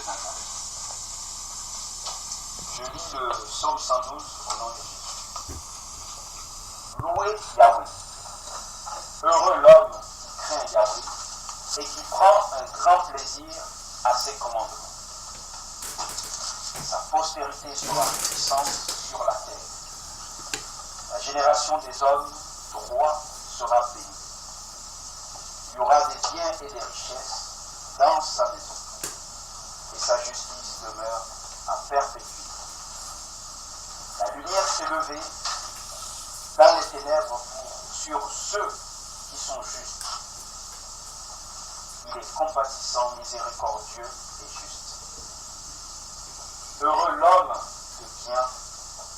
de Nazareth. Je lis le psaume 112 au nom de Jésus. Louez Yahweh. Heureux l'homme qui craint Yahweh et qui prend un grand plaisir à ses commandements. Sa postérité sera puissante sur la terre. La génération des hommes droits sera bénie. Il y aura des biens et des richesses dans sa maison, et sa justice demeure à perpétuité. La lumière s'est levée dans les ténèbres sur ceux qui sont justes. Il est compatissant, miséricordieux et juste. Heureux l'homme de bien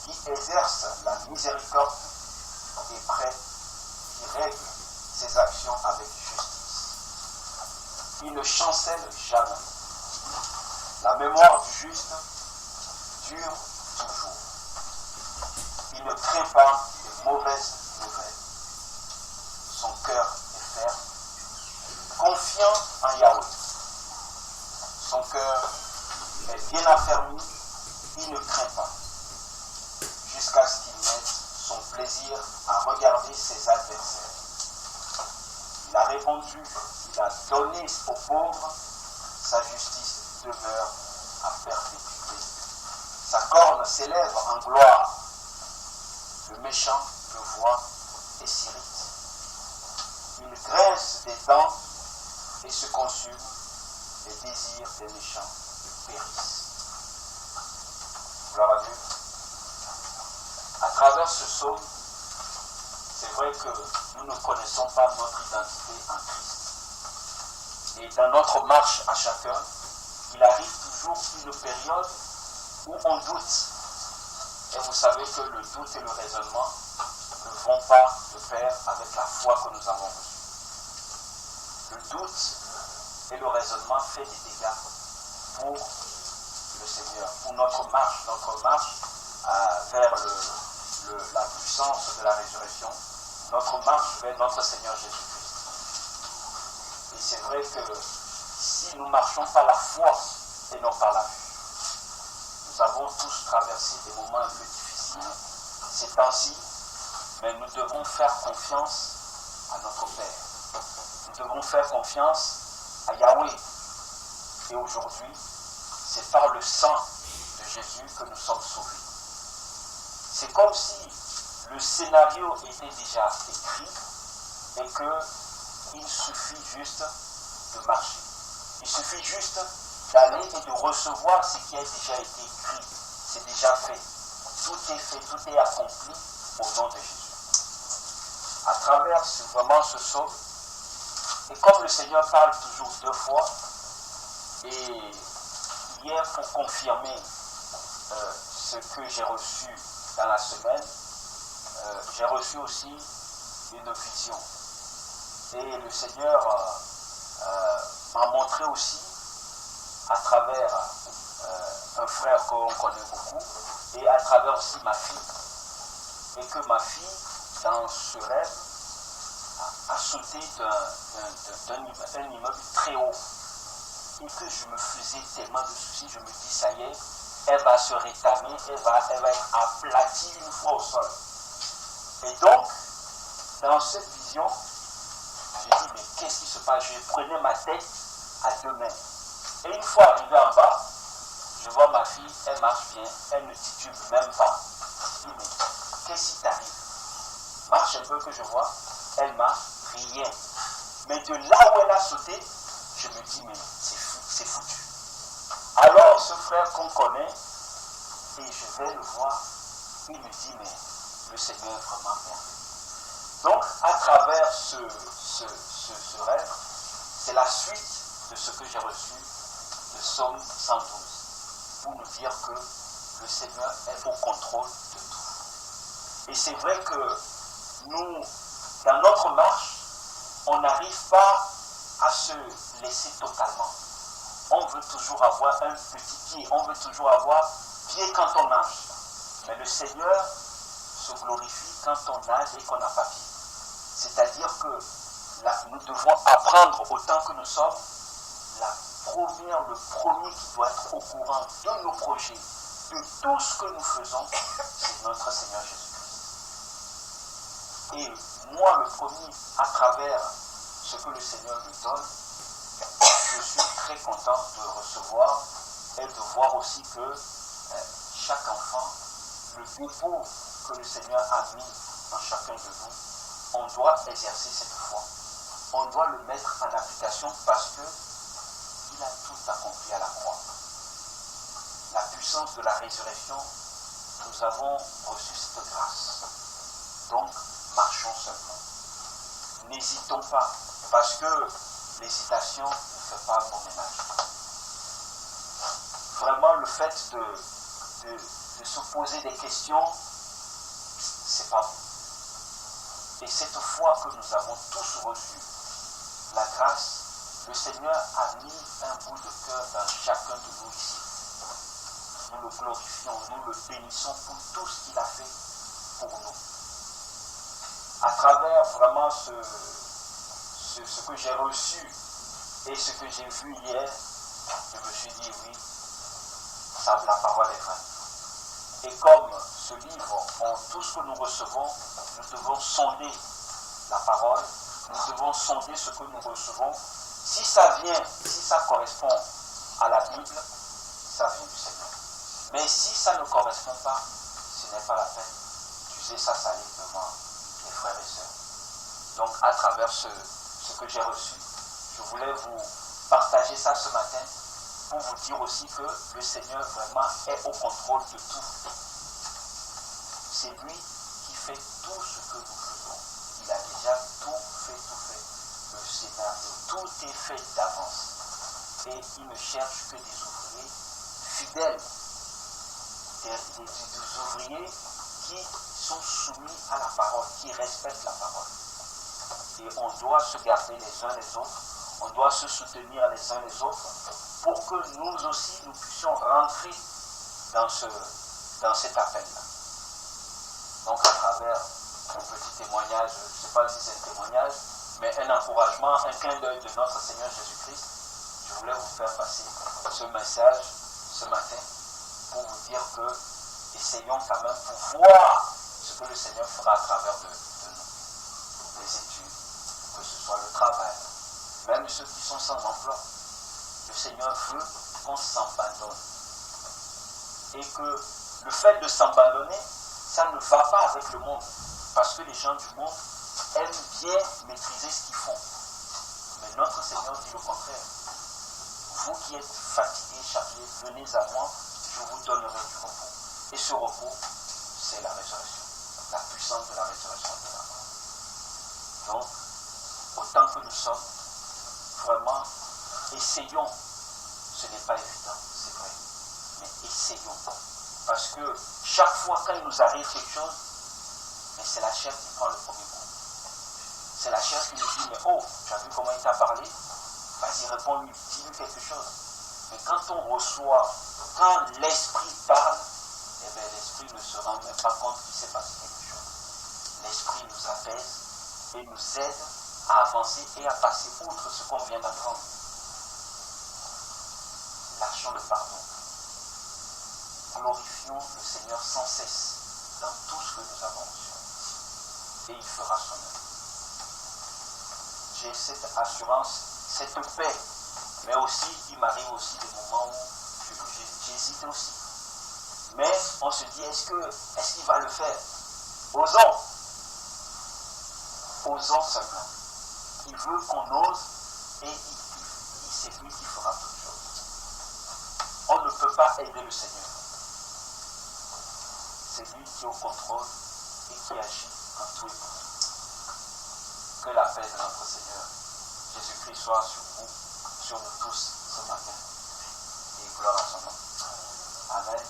qui exerce la miséricorde et prêt, qui règle ses actions avec justice. Il ne chancelle jamais. La mémoire du juste dure toujours. Il ne craint pas les mauvaises nouvelles. Son cœur est ferme, confiant en Yahweh. Son cœur est bien affermi, il ne craint pas, jusqu'à ce qu'il mette son plaisir à regarder ses adversaires. Il a répondu, il a donné aux pauvres, sa justice demeure à perpétuité. Sa corne s'élève en gloire. Le méchant le voit et s'irrite. Il grince des dents et se consume. Les désirs des méchants périssent. Gloire à Dieu. À travers ce psaume, c'est vrai que nous ne connaissons pas notre identité en Christ. Et dans notre marche à chacun, il arrive toujours une période où on doute. Et vous savez que le doute et le raisonnement ne vont pas de pair avec la foi que nous avons reçue. Le doute et le raisonnement fait des dégâts pour le Seigneur, pour notre marche vers la puissance de la résurrection, notre marche vers notre Seigneur Jésus-Christ. Et c'est vrai que si nous marchons par la foi et non par la vue, nous avons tous traversé des moments un peu difficiles ces temps-ci, mais nous devons faire confiance à notre Père. Nous devons faire confiance à Yahweh. Et aujourd'hui, c'est par le sang de Jésus que nous sommes sauvés. C'est comme si le scénario était déjà écrit et qu'il suffit juste de marcher. Il suffit juste d'aller et de recevoir ce qui a déjà été écrit. C'est déjà fait. Tout est fait, tout est accompli au nom de Jésus. À travers vraiment ce psaume, et comme le Seigneur parle toujours deux fois, et hier pour confirmer ce que j'ai reçu dans la semaine, j'ai reçu aussi une vision. Et le Seigneur m'a montré aussi à travers un frère qu'on connaît beaucoup et à travers aussi ma fille. Et que ma fille, dans ce rêve, a sauté d'un immeuble très haut. Et que je me faisais tellement de soucis, je me dis, ça y est, elle va se rétamer, elle va être aplatie une fois au sol. Et donc, dans cette vision, j'ai dit, mais qu'est-ce qui se passe? Je prenais ma tête à deux mains. Et une fois arrivé en bas, je vois ma fille, elle marche bien, elle ne titube même pas. Je dis, mais qu'est-ce qui t'arrive? Marche un peu que je vois, elle marche, rien. Mais de là où elle a sauté, je me dis, mais c'est foutu. Alors ce frère qu'on connaît, et je vais le voir, il me dit, mais le Seigneur est vraiment merveilleux. Donc, à travers ce rêve, c'est la suite de ce que j'ai reçu de Psaume 112, pour nous dire que le Seigneur est au contrôle de tout. Et c'est vrai que nous, dans notre marche, on n'arrive pas à se laisser totalement. On veut toujours avoir un petit pied, on veut toujours avoir pied quand on nage. Mais le Seigneur se glorifie quand on nage et qu'on n'a pas pied. C'est-à-dire que nous devons apprendre autant que nous sommes provient le premier qui doit être au courant de nos projets, de tout ce que nous faisons, c'est notre Seigneur Jésus-Christ. Et moi, le premier, à travers ce que le Seigneur me donne, je suis très content de recevoir et de voir aussi que chaque enfant, le dépôt que le Seigneur a mis en chacun de nous, on doit exercer cette foi. On doit le mettre en application parce qu'il a tout accompli à la croix. La puissance de la résurrection, nous avons reçu cette grâce. Donc, marchons seulement. N'hésitons pas, parce que l'hésitation ne fait pas bon ménage. Vraiment, le fait de se poser des questions, c'est pas bon. Et cette foi que nous avons tous reçue, la grâce, le Seigneur a mis un bout de cœur dans chacun de nous ici. Nous le glorifions, nous le bénissons pour tout ce qu'il a fait pour nous. À travers vraiment ce que j'ai reçu et ce que j'ai vu hier, je me suis dit oui, la parole est vraie. Et comme ce livre, en tout ce que nous recevons, nous devons sonder la parole, nous devons sonder ce que nous recevons. Si ça vient, si ça correspond à la Bible, ça vient du Seigneur. Mais si ça ne correspond pas, ce n'est pas la peine d'user sa salive devant les frères et sœurs. Donc à travers ce que j'ai reçu, je voulais vous partager ça ce matin pour vous dire aussi que le Seigneur vraiment est au contrôle de tout. C'est lui qui fait tout ce que nous faisons. Il a déjà tout fait. Le scénario, tout est fait d'avance. Et il ne cherche que des ouvriers fidèles, des ouvriers qui sont soumis à la parole, qui respectent la parole. Et on doit se garder les uns les autres, on doit se soutenir les uns les autres pour que nous aussi, nous puissions rentrer dans cet appel-là. Donc à travers un petit témoignage, je ne sais pas si c'est un témoignage, mais un encouragement, un clin d'œil de notre Seigneur Jésus-Christ, je voulais vous faire passer ce message ce matin pour vous dire que essayons quand même pour voir ce que le Seigneur fera à travers de nous. Les études, que ce soit le travail, même ceux qui sont sans emploi. Le Seigneur veut qu'on s'abandonne. Et que le fait de s'abandonner, ça ne va pas avec le monde. Parce que les gens du monde aiment bien maîtriser ce qu'ils font. Mais notre Seigneur dit le contraire. Vous qui êtes fatigués, chargés, venez à moi, je vous donnerai du repos. Et ce repos, c'est la résurrection. La puissance de la résurrection de la mort. Donc, autant que nous sommes, vraiment, essayons. Ce n'est pas évident, c'est vrai. Mais essayons. Parce que chaque fois quand il nous arrive quelque chose, mais c'est la chair qui prend le premier coup. C'est la chair qui nous dit, mais oh, tu as vu comment il t'a parlé? Vas-y, réponds-lui, dis-lui quelque chose. Mais quand on reçoit, quand l'esprit parle, eh bien l'esprit ne se rend même pas compte qu'il s'est passé quelque chose. L'esprit nous apaise et nous aide à avancer et à passer outre ce qu'on vient d'apprendre. Lâchons le pardon. Glorifions le Seigneur sans cesse dans tout ce que nous avons reçu. Et il fera son œuvre. J'ai cette assurance, cette paix. Mais aussi, il m'arrive aussi des moments où j'hésite aussi. Mais on se dit, est-ce qu'il va le faire? Osons. Osons seulement. Il veut qu'on ose et c'est lui qui fera toutes choses. On ne peut pas aider le Seigneur. C'est lui qui est au contrôle et qui agit en tout et pour tout. Que la paix de notre Seigneur Jésus-Christ soit sur vous, sur nous tous ce matin. Et gloire à son nom. Amen.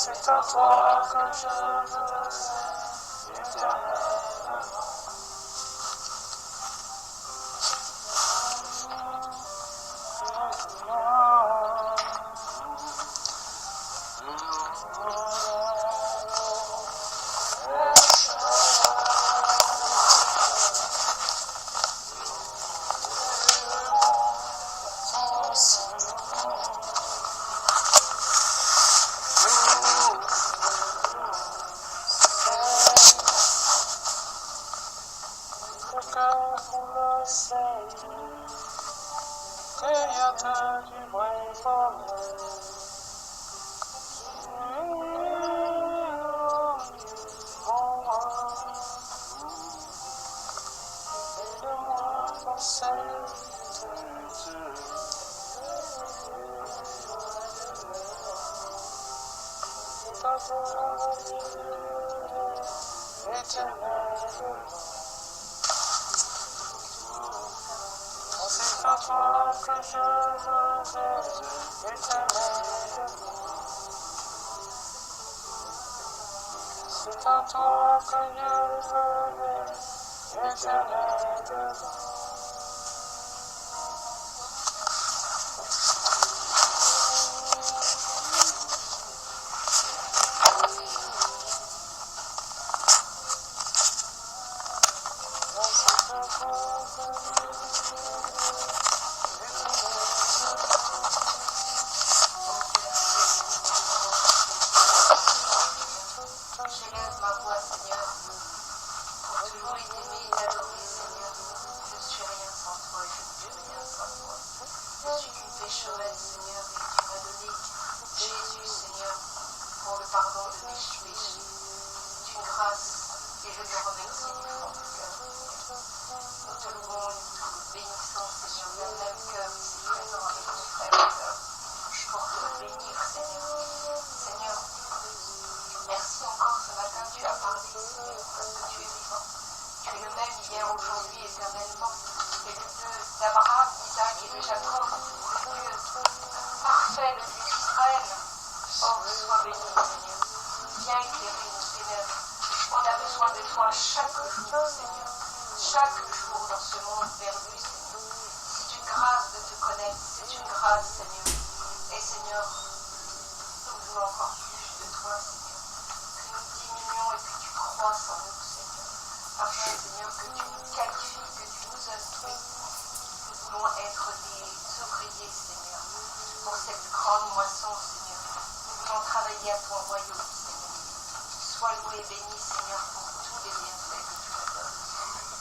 C'est à toi que je veux éternellement. C'est à toi que je veux éternellement. C'est à toi que je veux éternellement. J'élève ma voix, Seigneur, pour te louer, t'aimer et t'adorer, Seigneur. Je ne suis rien sans toi et je ne suis rien sans toi. Je suis qu'une pécheresse, Seigneur, et tu m'as donné Jésus, Seigneur, pour le pardon de mes péchés. C'est une grâce et je te remercie du fond du cœur, Seigneur. Nous te louons et nous te bénissons, Seigneur, d'un même cœur ici présent avec nos frères et sœurs, pour te bénir, Seigneur. Seigneur, merci encore ce matin, tu as parlé, Seigneur, parce que tu es vivant. Tu es le même hier, aujourd'hui, éternellement. Et le Dieu d'Abraham, d'Isaac et de Jacob, le Dieu parfait, le Dieu d'Israël. Oh, sois béni, Seigneur. Viens éclairer nos ténèbres. On a besoin de toi chaque jour, Seigneur. Chaque jour dans ce monde perdu, Seigneur. C'est une grâce de te connaître. C'est une grâce, Seigneur. Et Seigneur, nous voulons encore plus de toi, Seigneur. Que nous diminuions et que tu croisses en nous, Seigneur. Afin, Seigneur, que tu nous qualifies, que tu nous instruis. Nous voulons être des ouvriers, Seigneur, pour cette grande moisson, Seigneur. Nous voulons travailler à ton royaume, Seigneur. Sois loué et béni, Seigneur, pour tous les bienfaits que tu me donnes.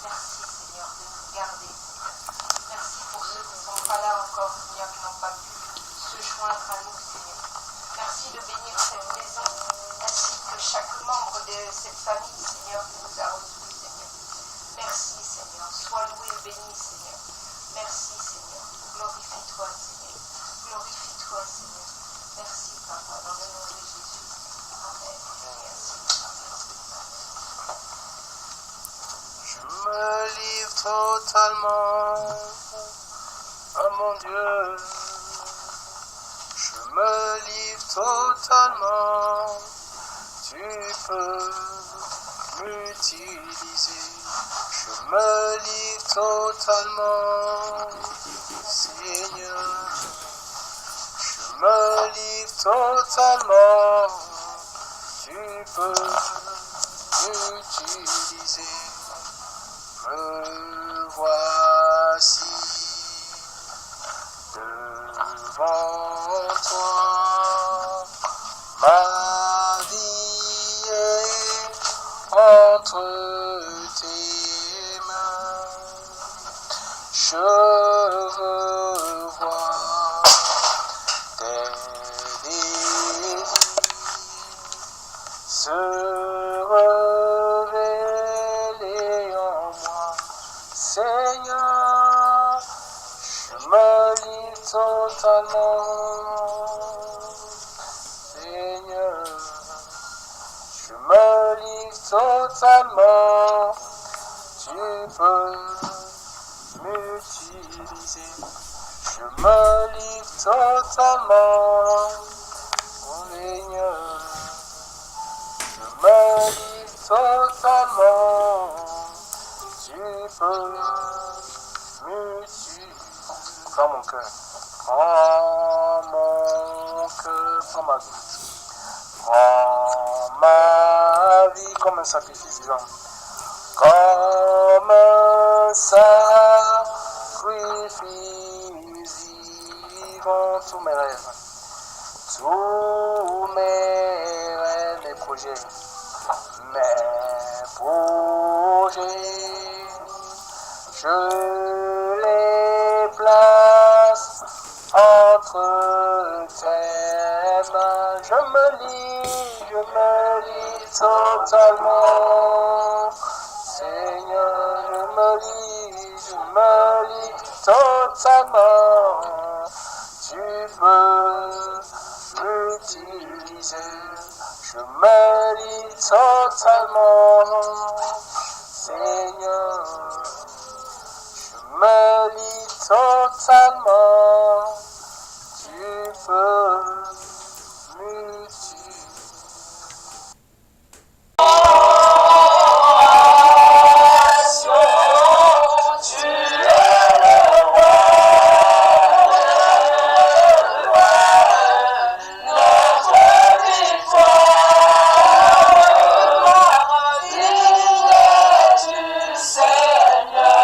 Merci, Seigneur, de nous garder, Seigneur. Merci pour ceux qui ne sont pas là encore, Seigneur, qui n'ont pas pu se joindre à nous, Seigneur. Merci de bénir cette maison, ainsi que chaque membre de cette famille, Seigneur, qui nous a reçus, Seigneur. Merci, Seigneur. Sois loué et béni, Seigneur. Merci, Seigneur. Glorifie-toi, Seigneur. Glorifie-toi, Seigneur. Merci, Papa, dans le nom de Jésus. Amen. Merci. Je me livre totalement à mon Dieu. Je me livre totalement. Tu peux m'utiliser. Je me livre totalement, Seigneur. Je me livre totalement. Tu peux m'utiliser. Me voici devant toi. Ma vie est entre tes mains. Je veux voir tes désirs se révéler en moi. Seigneur, je me livre totalement. Seigneur, je me livre totalement. Tu peux m'utiliser. Je me livre totalement. Mon Seigneur, je me livre totalement. Tu peux m'utiliser. Prends mon cœur. Prends mon cœur. Prends ma vie. Prends ma vie comme un sacrifice vivant. Comme un sacrifice vivant. Tous mes rêves. Tous mes rêves, mes projets. Mes projets. Je les place entre tes mains. Je me lis totalement. Seigneur, je me lis totalement. Tu peux m'utiliser. Je me lis totalement. Seigneur, je me lis totalement. Tu peux m'utiliser. Seigneur,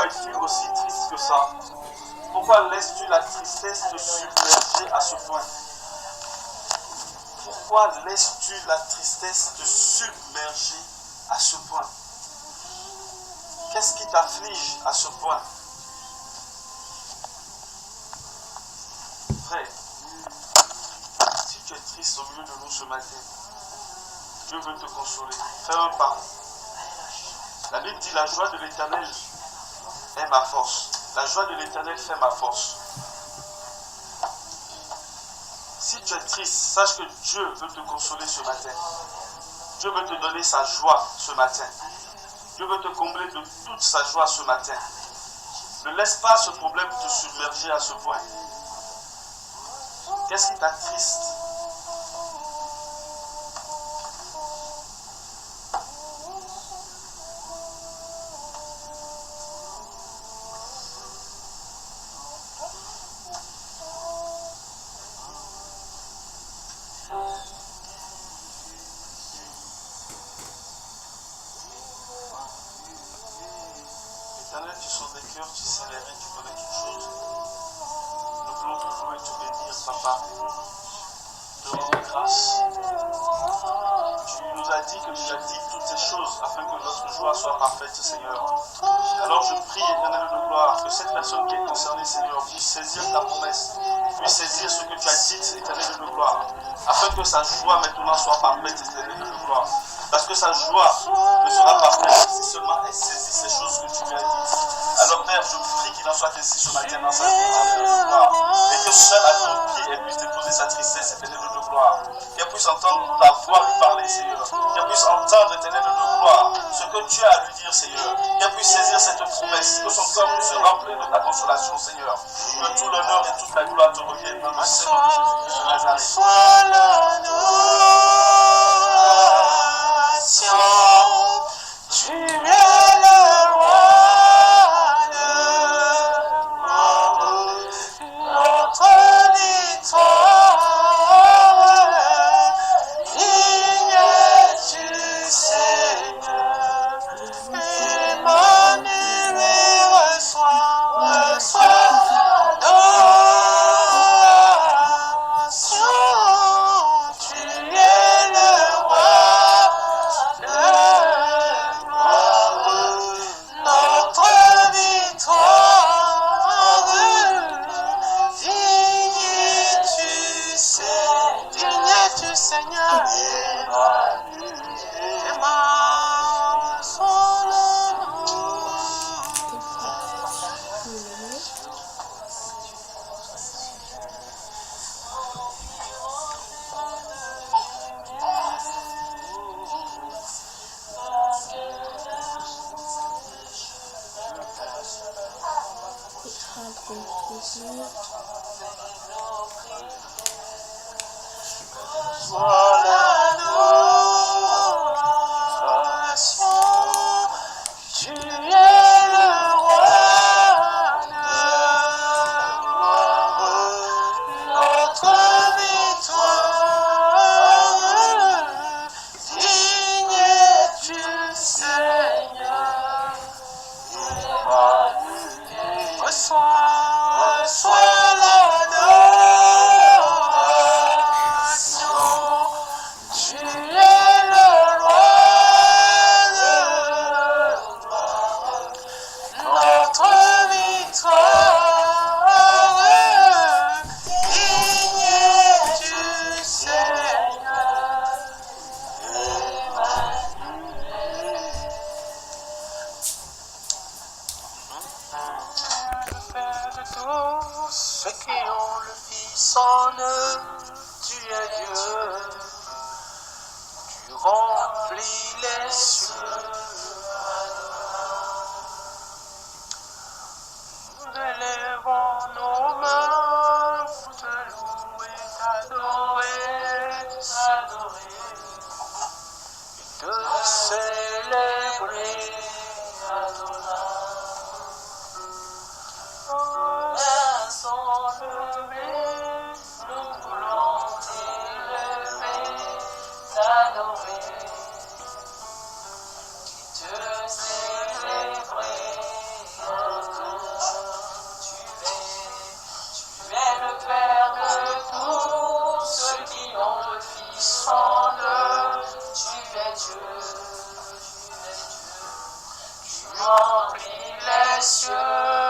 pourquoi es-tu aussi triste que ça? Pourquoi laisses-tu la tristesse te submerger à ce point? Pourquoi laisses-tu la tristesse te submerger à ce point? Qu'est-ce qui t'afflige à ce point? Frère, si tu es triste au milieu de nous ce matin, Dieu veut te consoler. Fais un pas. La Bible dit la joie de l'Éternel est ma force. La joie de l'Éternel fait ma force. Si tu es triste, sache que Dieu veut te consoler ce matin. Dieu veut te donner sa joie ce matin. Dieu veut te combler de toute sa joie ce matin. Ne laisse pas ce problème te submerger à ce point. Qu'est-ce qui t'attriste? Éternel, tu sondes les cœurs, tu sais les reins, tu connais toutes choses. Nous voulons te louer et te bénir, Papa. Te rendre grâce. Tu nous as dit que tu as dit toutes ces choses afin que notre joie soit parfaite, Seigneur. Alors je prie, Éternel de gloire, que cette personne qui est concernée, Seigneur, puisse saisir ta promesse, puisse saisir ce que tu as dit, Éternel de gloire, afin que sa joie maintenant soit parfaite, Éternel de gloire. Parce que sa joie ne sera parfaite si seulement elle saisit ces choses que tu lui as dites. Alors Père, je prie qu'il en soit ainsi ce matin dans sa vie, Éternel de gloire. Et que seul à ton pied, elle puisse déposer sa tristesse, Éternel de gloire. Qu'elle puisse entendre ta voix lui parler, Seigneur. Qu'elle puisse entendre, Éternel de gloire, ce que tu as à lui dire, Seigneur. Qu'elle puisse saisir cette promesse, que son corps puisse se remplir de ta consolation, Seigneur. Que tout l'honneur et toute la gloire te reviennent dans le Seigneur de Jésus-Christ de Nazareth. Tu es le roi de notre victoire. Digne es-tu, Seigneur. Emmanuel, reçois l'adoration. Tu es le roi. Notre victoire, digne es-tu, Seigneur, et ma tu es le roi de notre victoire. Digne es-tu, Seigneur. Reçois l'adoration. Tu es le roi de notre victoire. Digne es-tu, Seigneur. Le Père de tous ceux qui ont le Fils en eux, tu es Dieu. Tu remplis les cieux. Nous élevons nos mains pour te louer, t'adorer, et te célébrer. Mains sont levées, nous voulons t'élever, t'adorer, te célébrer. remplit les cieux.